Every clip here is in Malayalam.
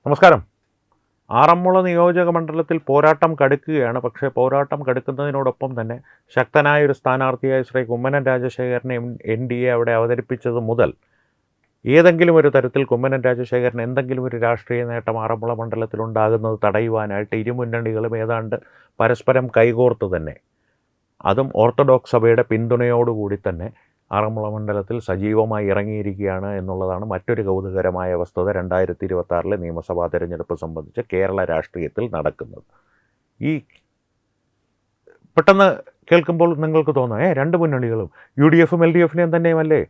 നമസ്കാരം. ആറന്മുള നിയോജക മണ്ഡലത്തിൽ പോരാട്ടം കടുക്കുകയാണ്. പക്ഷേ പോരാട്ടം കടുക്കുന്നതിനോടൊപ്പം തന്നെ ശക്തനായൊരു സ്ഥാനാർത്ഥിയായ ശ്രീ കുമ്മനം രാജശേഖരനെ NDA അവിടെ അവതരിപ്പിച്ചത് മുതൽ ഏതെങ്കിലും ഒരു തരത്തിൽ കുമ്മനം രാജശേഖരൻ എന്തെങ്കിലും ഒരു രാഷ്ട്രീയ നേട്ടം ആറന്മുള മണ്ഡലത്തിലുണ്ടാകുന്നത് തടയുവാനായിട്ട് ഇരുമുന്നണികളും ഏതാണ്ട് പരസ്പരം കൈകോർത്ത് തന്നെ, അതും ഓർത്തഡോക്സ് സഭയുടെ പിന്തുണയോടുകൂടി തന്നെ ആറന്മുള മണ്ഡലത്തിൽ സജീവമായി ഇറങ്ങിയിരിക്കുകയാണ് എന്നുള്ളതാണ് മറ്റൊരു കൗതുകകരമായ വസ്തുത 2026 നിയമസഭാ തെരഞ്ഞെടുപ്പ് സംബന്ധിച്ച് കേരള രാഷ്ട്രീയത്തിൽ നടക്കുന്നത്. ഈ പെട്ടെന്ന് കേൾക്കുമ്പോൾ നിങ്ങൾക്ക് തോന്നാം, രണ്ട് മുന്നണികളും UDFും LDFിനെയും തന്നെയുമല്ലേ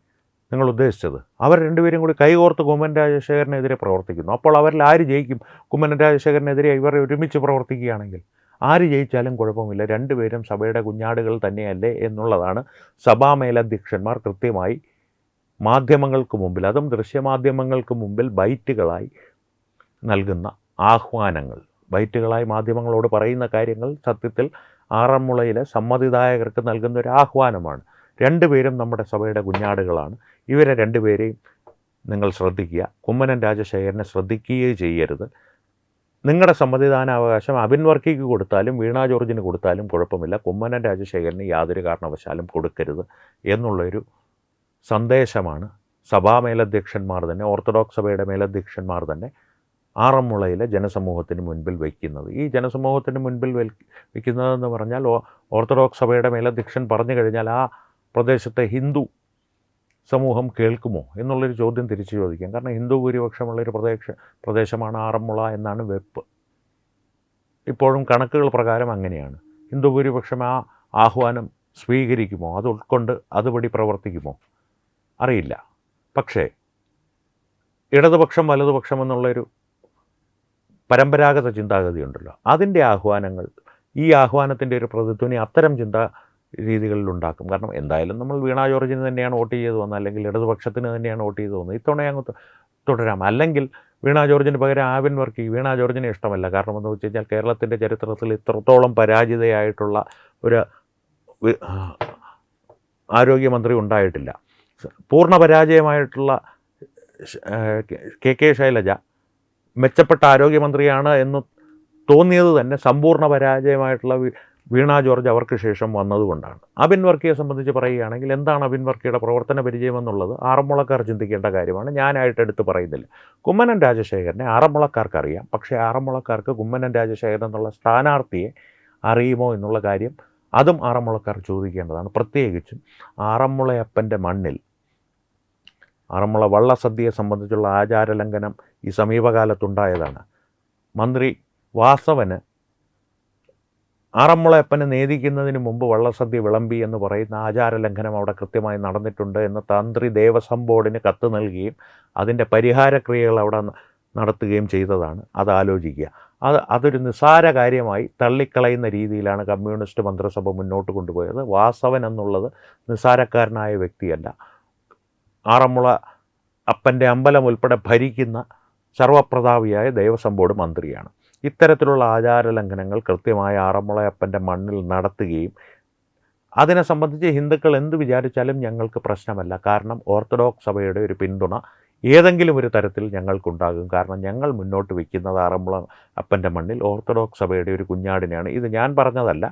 നിങ്ങൾ ഉദ്ദേശിച്ചത്? അവർ രണ്ടുപേരും കൂടി കൈകോർത്ത് കുമ്മനം രാജശേഖരനെതിരെ പ്രവർത്തിക്കുന്നു. അപ്പോൾ അവരിൽ ആര് ജയിക്കും? കുമ്മനം രാജശേഖരനെതിരെ ഇവർ ഒരുമിച്ച് പ്രവർത്തിക്കുകയാണെങ്കിൽ ആര് ജയിച്ചാലും കുഴപ്പമില്ല, രണ്ടുപേരും സഭയുടെ കുഞ്ഞാടുകൾ തന്നെയല്ലേ എന്നുള്ളതാണ് സഭാ മേലധ്യക്ഷന്മാർ കൃത്യമായി മാധ്യമങ്ങൾക്ക് മുമ്പിൽ, അതും ദൃശ്യമാധ്യമങ്ങൾക്ക് മുമ്പിൽ ബൈറ്റുകളായി നൽകുന്ന ആഹ്വാനങ്ങൾ, ബൈറ്റുകളായി മാധ്യമങ്ങളോട് പറയുന്ന കാര്യങ്ങൾ സത്യത്തിൽ ആറന്മുളയിലെ സമ്മതിദായകർക്ക് നൽകുന്ന ഒരു ആഹ്വാനമാണ്. രണ്ടുപേരും നമ്മുടെ സഭയുടെ കുഞ്ഞാടുകളാണ്. ഇവരെ രണ്ടുപേരെയും നിങ്ങൾ ശ്രദ്ധിക്കുക. കുമ്മനം രാജശേഖരനെ ശ്രദ്ധിക്കുകയേ ചെയ്യരുത്. നിങ്ങളുടെ സമ്മതിദാനാവകാശം അബിൻ വർക്കിക്ക് കൊടുത്താലും വീണ ജോർജിന് കൊടുത്താലും കുഴപ്പമില്ല, കുമ്മനം രാജശേഖരന് യാതൊരു കാരണവശാലും കൊടുക്കരുത് എന്നുള്ളൊരു സന്ദേശമാണ് സഭാ മേലധ്യക്ഷന്മാർ തന്നെ, ഓർത്തഡോക്സ് സഭയുടെ മേലധ്യക്ഷന്മാർ തന്നെ ആറന്മുളയിലെ ജനസമൂഹത്തിന് മുൻപിൽ വയ്ക്കുന്നത്. ഈ ജനസമൂഹത്തിന് മുൻപിൽ വയ്ക്കുന്നതെന്ന് പറഞ്ഞാൽ ഓർത്തഡോക്സ് സഭയുടെ മേലധ്യക്ഷൻ പറഞ്ഞു കഴിഞ്ഞാൽ ആ പ്രദേശത്തെ ഹിന്ദു സമൂഹം കേൾക്കുമോ എന്നുള്ളൊരു ചോദ്യം തിരിച്ചു ചോദിക്കാം. കാരണം ഹിന്ദു ഭൂരിപക്ഷമുള്ളൊരു പ്രദേശമാണ് ആറന്മുള എന്നാണ് വെപ്പ്. ഇപ്പോഴും കണക്കുകൾ പ്രകാരം അങ്ങനെയാണ്. ഹിന്ദു ഭൂരിപക്ഷം ആ ആഹ്വാനം സ്വീകരിക്കുമോ, അത് ഉൾക്കൊണ്ട് അതുപടി പ്രവർത്തിക്കുമോ അറിയില്ല. പക്ഷേ ഇടതുപക്ഷം വലതുപക്ഷം എന്നുള്ളൊരു പരമ്പരാഗത ചിന്താഗതി ഉണ്ടല്ലോ, അതിൻ്റെ ആഹ്വാനങ്ങൾ, ഈ ആഹ്വാനത്തിൻ്റെ ഒരു പ്രതിധ്വനി അത്തരം രീതികളിലുണ്ടാക്കും. കാരണം എന്തായാലും നമ്മൾ വീണ ജോർജിന് തന്നെയാണ് വോട്ട് ചെയ്ത് വന്നത്, അല്ലെങ്കിൽ ഇടതുപക്ഷത്തിന് തന്നെയാണ് വോട്ട് ചെയ്ത് വന്നത്, ഇത്തവണ അങ്ങ് തുടരാം. അല്ലെങ്കിൽ വീണ ജോർജിന് പകരം ആബിൻ വർക്കി, വീണ ജോർജിനെ ഇഷ്ടമല്ല. കാരണം എന്ന് വെച്ച് കഴിഞ്ഞാൽ കേരളത്തിൻ്റെ ചരിത്രത്തിൽ ഇത്രത്തോളം പരാജിതയായിട്ടുള്ള ഒരു ആരോഗ്യമന്ത്രി ഉണ്ടായിട്ടില്ല. പൂർണ്ണ പരാജയമായിട്ടുള്ള KK ശൈലജ മെച്ചപ്പെട്ട ആരോഗ്യമന്ത്രിയാണ് എന്ന് തോന്നിയത് തന്നെ സമ്പൂർണ്ണ പരാജയമായിട്ടുള്ള വീണ ജോർജ് അവർക്ക് ശേഷം വന്നതുകൊണ്ടാണ്. അബിൻ വർക്കിയെ സംബന്ധിച്ച് പറയുകയാണെങ്കിൽ എന്താണ് അബിൻ വർക്കിയുടെ പ്രവർത്തന പരിചയമെന്നുള്ളത് ആറന്മുളക്കാർ ചിന്തിക്കേണ്ട കാര്യമാണ്. ഞാനായിട്ട് എടുത്ത് പറയുന്നില്ല. കുമ്മനം രാജശേഖരനെ ആറന്മുളക്കാർക്കറിയാം. പക്ഷേ ആറന്മുളക്കാർക്ക് കുമ്മനം രാജശേഖരൻ എന്നുള്ള സ്ഥാനാർത്ഥിയെ അറിയുമോ എന്നുള്ള കാര്യം അതും ആറന്മുളക്കാർ ചോദിക്കേണ്ടതാണ്. പ്രത്യേകിച്ചും ആറന്മുളയപ്പൻ്റെ മണ്ണിൽ ആറന്മുള വള്ളസദ്യയെ സംബന്ധിച്ചുള്ള ആചാരലംഘനം ഈ സമീപകാലത്തുണ്ടായതാണ്. മന്ത്രി വാസവന് ആറന്മുളയപ്പനെ നേദിക്കുന്നതിന് മുമ്പ് വള്ളസദ്യ വിളമ്പി എന്ന് പറയുന്ന ആചാരലംഘനം അവിടെ കൃത്യമായി നടന്നിട്ടുണ്ട് എന്ന് തന്ത്രി ദേവസ്വം ബോർഡിന് കത്ത് നൽകുകയും അതിൻ്റെ പരിഹാരക്രിയകൾ അവിടെ നടത്തുകയും ചെയ്തതാണ്. അത് ആലോചിക്കുക. അതൊരു നിസ്സാര കാര്യമായി തള്ളിക്കളയുന്ന രീതിയിലാണ് കമ്മ്യൂണിസ്റ്റ് മന്ത്രിസഭ മുന്നോട്ട് കൊണ്ടുപോയത്. വാസവൻ എന്നുള്ളത് നിസ്സാരക്കാരനായ വ്യക്തിയല്ല, ആറന്മുള അപ്പൻ്റെ അമ്പലം ഉൾപ്പെടെ ഭരിക്കുന്ന സർവപ്രതാപിയായ ദേവസ്വം ബോർഡ് മന്ത്രിയാണ്. ഇത്തരത്തിലുള്ള ആചാരലംഘനങ്ങൾ കൃത്യമായ ആറന്മുളയപ്പൻ്റെ മണ്ണിൽ നടത്തുകയും അതിനെ സംബന്ധിച്ച് ഹിന്ദുക്കൾ എന്ത് വിചാരിച്ചാലും ഞങ്ങൾക്ക് പ്രശ്നമല്ല. കാരണം ഓർത്തഡോക്സ് സഭയുടെ ഒരു പിന്തുണ ഏതെങ്കിലും ഒരു തരത്തിൽ ഞങ്ങൾക്കുണ്ടാകും. കാരണം ഞങ്ങൾ മുന്നോട്ട് വയ്ക്കുന്നത് ആറന്മുള അപ്പൻ്റെ മണ്ണിൽ ഓർത്തഡോക്സ് സഭയുടെ ഒരു കുഞ്ഞാടിനെയാണ്. ഇത് ഞാൻ പറഞ്ഞതല്ല,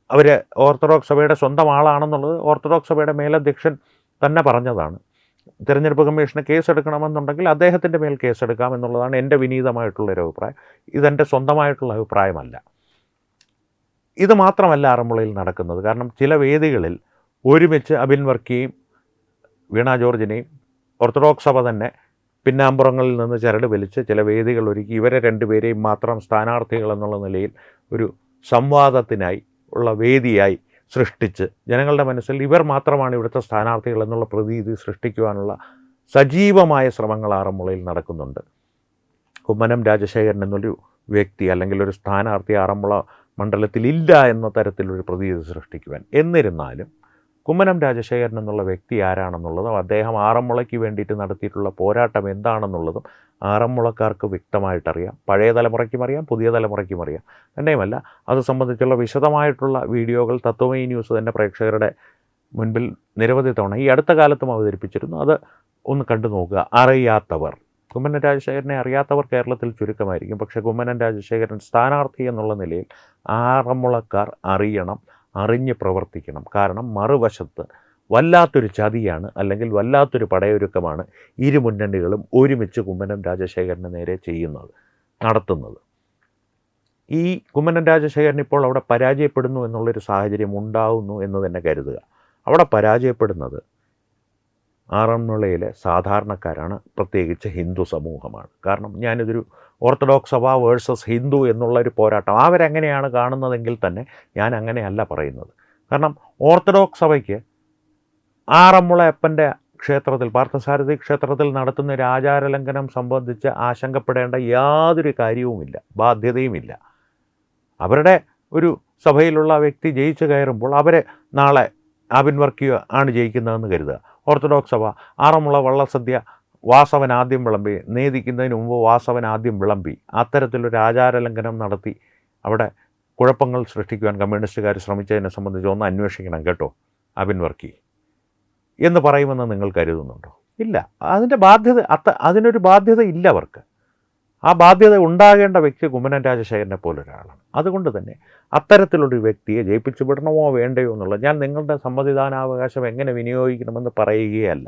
അവർ ഓർത്തഡോക്സ് സഭയുടെ സ്വന്തം ആളാണെന്നുള്ളത് ഓർത്തഡോക്സ് സഭയുടെ മേലധ്യക്ഷൻ തന്നെ പറഞ്ഞതാണ്. തിരഞ്ഞെടുപ്പ് കമ്മീഷന് കേസെടുക്കണമെന്നുണ്ടെങ്കിൽ അദ്ദേഹത്തിൻ്റെ മേൽ കേസെടുക്കാം എന്നുള്ളതാണ് എൻ്റെ വിനീതമായിട്ടുള്ളൊരു അഭിപ്രായം. ഇതെൻ്റെ സ്വന്തമായിട്ടുള്ള അഭിപ്രായമല്ല. ഇത് മാത്രമല്ല ആറന്മുളയിൽ നടക്കുന്നത്. കാരണം ചില വേദികളിൽ ഒരുമിച്ച് അബിൻ വർക്കിയെയും വീണ ജോർജിനെയും ഓർത്തഡോക്സ് സഭ തന്നെ പിന്നാമ്പുറങ്ങളിൽ നിന്ന് ചരട് വലിച്ച് ചില വേദികൾ ഒരുക്കി ഇവരെ രണ്ടുപേരെയും മാത്രം സ്ഥാനാർത്ഥികൾ എന്നുള്ള നിലയിൽ ഒരു സംവാദത്തിനായി ഉള്ള വേദിയായി സൃഷ്ടിച്ച് ജനങ്ങളുടെ മനസ്സിൽ ഇവർ മാത്രമാണ് ഇവിടുത്തെ സ്ഥാനാർത്ഥികൾ എന്നുള്ള പ്രതീതി സൃഷ്ടിക്കുവാനുള്ള സജീവമായ ശ്രമങ്ങൾ ആറന്മുളയിൽ നടക്കുന്നുണ്ട്. കുമ്മനം രാജശേഖരൻ എന്നൊരു വ്യക്തി അല്ലെങ്കിൽ ഒരു സ്ഥാനാർത്ഥി ആറന്മുള മണ്ഡലത്തിൽ ഇല്ല എന്ന തരത്തിലൊരു പ്രതീതി സൃഷ്ടിക്കുവാൻ. എന്നിരുന്നാലും കുമ്മനം രാജശേഖരൻ എന്നുള്ള വ്യക്തി ആരാണെന്നുള്ളതും അദ്ദേഹം ആറന്മുളയ്ക്ക് വേണ്ടിയിട്ട് നടത്തിയിട്ടുള്ള പോരാട്ടം എന്താണെന്നുള്ളതും ആറന്മുളക്കാർക്ക് വ്യക്തമായിട്ടറിയാം. പഴയ തലമുറയ്ക്കും അറിയാം, പുതിയ തലമുറയ്ക്കും അറിയാം. തന്നെയുമല്ല അത് സംബന്ധിച്ചുള്ള വിശദമായിട്ടുള്ള വീഡിയോകൾ തത്വമയി ന്യൂസ് തന്നെ പ്രേക്ഷകരുടെ മുൻപിൽ നിരവധി തവണ ഈ അടുത്ത കാലത്തും അവതരിപ്പിച്ചിരുന്നു. അത് ഒന്ന് കണ്ടു നോക്കുക അറിയാത്തവർ. കുമ്മനം രാജശേഖരനെ അറിയാത്തവർ കേരളത്തിൽ ചുരുക്കമായിരിക്കും. പക്ഷേ കുമ്മനം രാജശേഖരൻ സ്ഥാനാർത്ഥി എന്നുള്ള നിലയിൽ ആറന്മുളക്കാർ അറിയണം, അറിഞ്ഞ് പ്രവർത്തിക്കണം. കാരണം മറുവശത്ത് വല്ലാത്തൊരു ചതിയാണ്, അല്ലെങ്കിൽ വല്ലാത്തൊരു പടയൊരുക്കമാണ് ഇരു മുന്നണികളും ഒരുമിച്ച് കുമ്മനം രാജശേഖരന് നേരെ നടത്തുന്നത്. ഈ കുമ്മനം രാജശേഖരൻ ഇപ്പോൾ അവിടെ പരാജയപ്പെടുന്നു എന്നുള്ളൊരു സാഹചര്യം ഉണ്ടാവുന്നു എന്ന് തന്നെ കരുതുക. അവിടെ പരാജയപ്പെടുന്നത് ആറന്മുളയിലെ സാധാരണക്കാരാണ്, പ്രത്യേകിച്ച് ഹിന്ദു സമൂഹമാണ്. കാരണം ഞാനിതൊരു ഓർത്തഡോക്സ് സഭ വേഴ്സസ് ഹിന്ദു എന്നുള്ളൊരു പോരാട്ടം അവരെങ്ങനെയാണ് കാണുന്നതെങ്കിൽ തന്നെ ഞാൻ അങ്ങനെയല്ല പറയുന്നത്. കാരണം ഓർത്തഡോക്സ് സഭയ്ക്ക് ആറന്മുള അപ്പൻ്റെ ക്ഷേത്രത്തിൽ, പാർത്ഥസാരഥി ക്ഷേത്രത്തിൽ നടത്തുന്ന ഒരു ആചാരലംഘനം സംബന്ധിച്ച് ആശങ്കപ്പെടേണ്ട യാതൊരു കാര്യവുമില്ല, ബാധ്യതയുമില്ല. അവരുടെ ഒരു സഭയിലുള്ള വ്യക്തി ജയിച്ചു കയറുമ്പോൾ അവരെ നാളെ ആബിൻ വർക്കിയോ ആണ് ജയിക്കുന്നതെന്ന് കരുതുക. ഓർത്തഡോക്സ് സഭ ആറന്മുള വള്ളസദ്യ വാസവൻ ആദ്യം വിളമ്പി, നേദിക്കുന്നതിന് മുമ്പ് വാസവൻ ആദ്യം വിളമ്പി, അത്തരത്തിലൊരു ആചാരലംഘനം നടത്തി അവിടെ കുഴപ്പങ്ങൾ സൃഷ്ടിക്കുവാൻ കമ്മ്യൂണിസ്റ്റുകാർ ശ്രമിച്ചതിനെ സംബന്ധിച്ച് ഒന്ന് അന്വേഷിക്കണം കേട്ടോ ആബിൻ വർക്കി എന്ന് പറയുമെന്ന് നിങ്ങൾ കരുതുന്നുണ്ടോ? ഇല്ല. അതിനൊരു ബാധ്യത ഇല്ല അവർക്ക്. ആ ബാധ്യത ഉണ്ടാകേണ്ട വ്യക്തി കുമ്മനം രാജശേഖരനെ പോലൊരാളാണ്. അതുകൊണ്ട് തന്നെ അത്തരത്തിലൊരു വ്യക്തിയെ ജയിപ്പിച്ചു വിടണമോ വേണ്ടയോ എന്നുള്ളത്, ഞാൻ നിങ്ങളുടെ സമ്മതിദാനാവകാശം എങ്ങനെ വിനിയോഗിക്കണമെന്ന് പറയുകയല്ല,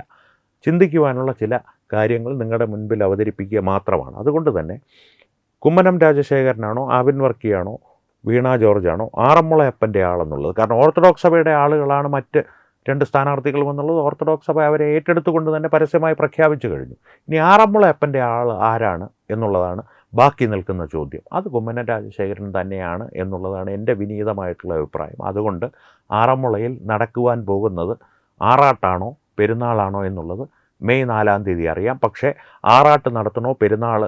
ചിന്തിക്കുവാനുള്ള ചില കാര്യങ്ങൾ നിങ്ങളുടെ മുൻപിൽ അവതരിപ്പിക്കുക മാത്രമാണ്. അതുകൊണ്ട് തന്നെ കുമ്മനം രാജശേഖരനാണോ ആബിൻ വർക്കിയാണോ വീണ ജോർജാണോ ആറന്മുള അപ്പൻ്റെ ആളെന്നുള്ളത്, കാരണം ഓർത്തഡോക്സ് സഭയുടെ ആളുകളാണ് മറ്റ് 2 സ്ഥാനാർത്ഥികളും എന്നുള്ളത് ഓർത്തഡോക്സ് സഭ അവരെ ഏറ്റെടുത്തുകൊണ്ട് തന്നെ പരസ്യമായി പ്രഖ്യാപിച്ചു കഴിഞ്ഞു. ഇനി ആറന്മുള അപ്പൻ്റെ ആൾ ആരാണ് എന്നുള്ളതാണ് ബാക്കി നിൽക്കുന്ന ചോദ്യം. അത് കുമ്മനം രാജശേഖരൻ തന്നെയാണ് എന്നുള്ളതാണ് എൻ്റെ വിനീതമായിട്ടുള്ള അഭിപ്രായം. അതുകൊണ്ട് ആറന്മുളയിൽ നടക്കുവാൻ പോകുന്നത് ആറാട്ടാണോ പെരുന്നാളാണോ എന്നുള്ളത് മെയ് 4-ാം തീയതി അറിയാം. പക്ഷേ ആറാട്ട് നടത്തണോ പെരുന്നാൾ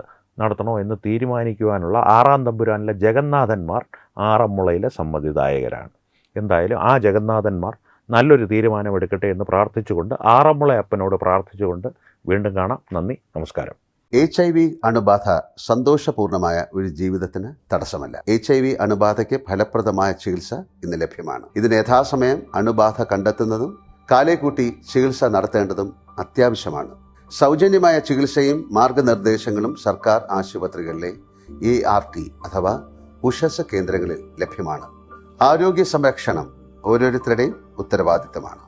നടത്തണോ എന്ന് തീരുമാനിക്കുവാനുള്ള 6-ാം തമ്പുരാനിലെ ജഗന്നാഥന്മാർ ആറന്മുളയിലെ സമ്മതിദായകരാണ്. എന്തായാലും ആ ജഗന്നാഥന്മാർ നല്ലൊരു തീരുമാനമെടുക്കട്ടെ എന്ന് പ്രാർത്ഥിച്ചുകൊണ്ട്, ആറന്മുള അപ്പനോട് പ്രാർത്ഥിച്ചുകൊണ്ട് വീണ്ടും കാണാം. നന്ദി, നമസ്കാരം. HIV അണുബാധ സന്തോഷപൂർണമായ ഒരു ജീവിതത്തിന് തടസ്സമല്ല. HIV അണുബാധയ്ക്ക് ഫലപ്രദമായ ചികിത്സ ഇന്ന് ലഭ്യമാണ്. ഇതിന് യഥാസമയം അണുബാധ കണ്ടെത്തുന്നതും കാലേക്കൂട്ടി ചികിത്സ നടത്തേണ്ടതും അത്യാവശ്യമാണ്. സൗജന്യമായ ചികിത്സയും മാർഗനിർദ്ദേശങ്ങളും സർക്കാർ ആശുപത്രികളിലെ ART അഥവാ ഉഷസ് കേന്ദ്രങ്ങളിൽ ലഭ്യമാണ്. ആരോഗ്യ സംരക്ഷണം ഓരോരുത്തരുടെയും ഉത്തരവാദിത്തമാണ്.